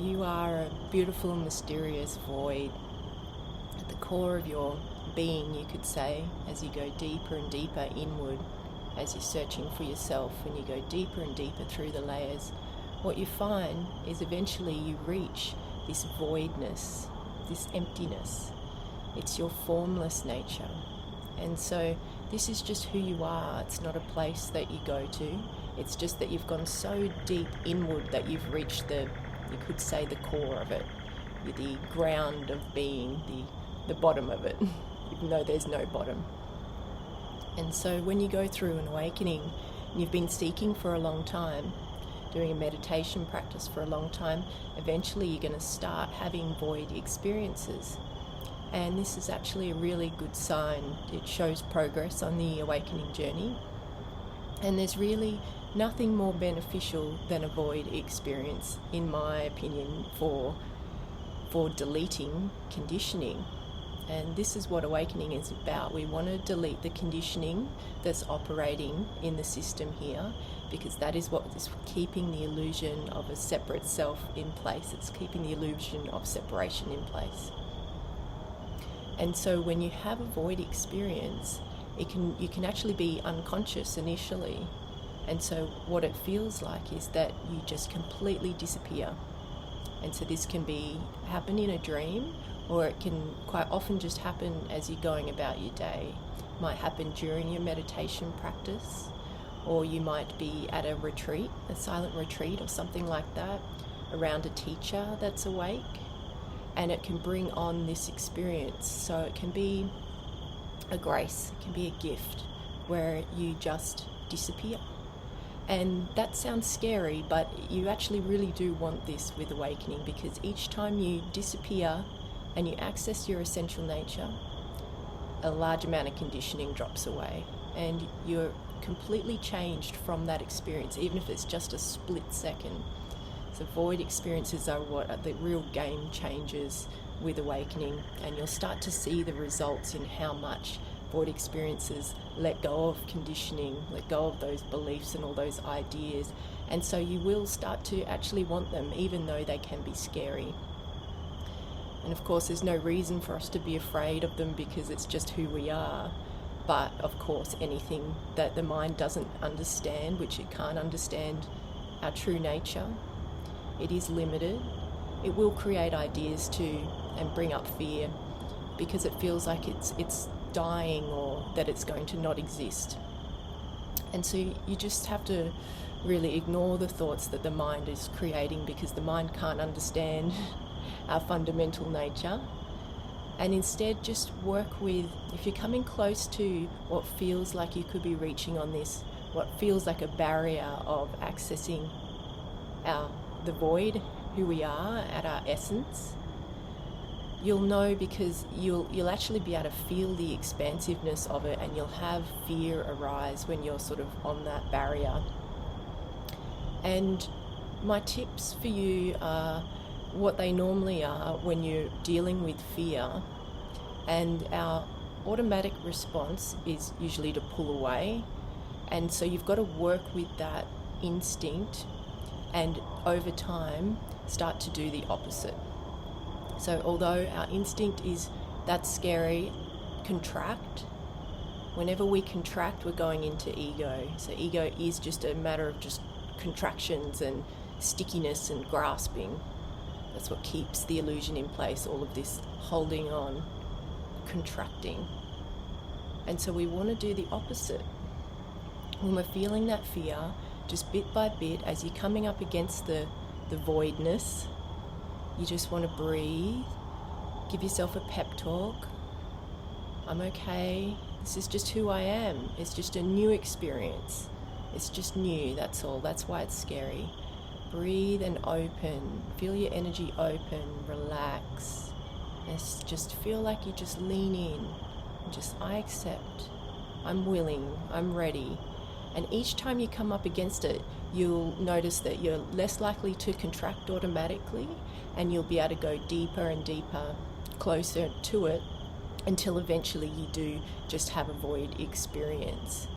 You are a beautiful, mysterious void at the core of your being, you could say, as you go deeper and deeper inward, as you're searching for yourself, and you go deeper and deeper through the layers. What you find is eventually you reach this voidness, this emptiness. It's your formless nature. And so this is just who you are. It's not a place that you go to. It's just that you've gone so deep inward that you've reached you could say, the core of it. You're the ground of being, the bottom of it, even though there's no bottom. And so when you go through an awakening, and you've been seeking for a long time, doing a meditation practice for a long time, eventually you're going to start having void experiences. And this is actually a really good sign. It shows progress on the awakening journey. And there's really nothing more beneficial than a void experience, in my opinion, for deleting conditioning. And this is what awakening is about. We want to delete the conditioning that's operating in the system here, because that is what is keeping the illusion of a separate self in place. It's keeping the illusion of separation in place. And so when you have a void experience, you can actually be unconscious initially. And so what it feels like is that you just completely disappear. And so this can happen in a dream, or it can quite often just happen as you're going about your day. It might happen during your meditation practice, or you might be at a retreat, a silent retreat or something like that, around a teacher that's awake, and it can bring on this experience. So it can be a grace, it can be a gift, where you just disappear. And that sounds scary, but you actually really do want this with awakening, because each time you disappear and you access your essential nature, a large amount of conditioning drops away, and you're completely changed from that experience, even if it's just a split second. So void experiences are what are the real game changers with awakening, and you'll start to see the results in how much void experiences let go of conditioning, let go of those beliefs and all those ideas, and so you will start to actually want them, even though they can be scary. And of course there's no reason for us to be afraid of them, because it's just who we are. But of course anything that the mind doesn't understand, which it can't understand our true nature, it is limited. It will create ideas too and bring up fear, because it feels like it's dying, or that it's going to not exist. And so you just have to really ignore the thoughts that the mind is creating, because the mind can't understand our fundamental nature. And instead just work with, if you're coming close to what feels like you could be reaching on this, what feels like a barrier of accessing the void, who we are at our essence, you'll know, because you'll actually be able to feel the expansiveness of it, and you'll have fear arise when you're sort of on that barrier. And my tips for you are what they normally are when you're dealing with fear, and our automatic response is usually to pull away, and so you've got to work with that instinct, and over time start to do the opposite. So although our instinct is, that's scary, contract. Whenever we contract, we're going into ego. So ego is just a matter of just contractions and stickiness and grasping. That's what keeps the illusion in place, all of this holding on, contracting. And so we want to do the opposite. When we're feeling that fear, just bit by bit, as you're coming up against the voidness, you just want to breathe, give yourself a pep talk. I'm okay. This is just who I am. It's just a new experience. It's just new, that's all. That's why it's scary. Breathe and open. Feel your energy open, relax. And just feel like you just lean in. Just, I accept. I'm willing. I'm ready. And each time you come up against it, you'll notice that you're less likely to contract automatically, and you'll be able to go deeper and deeper, closer to it, until eventually you do just have a void experience.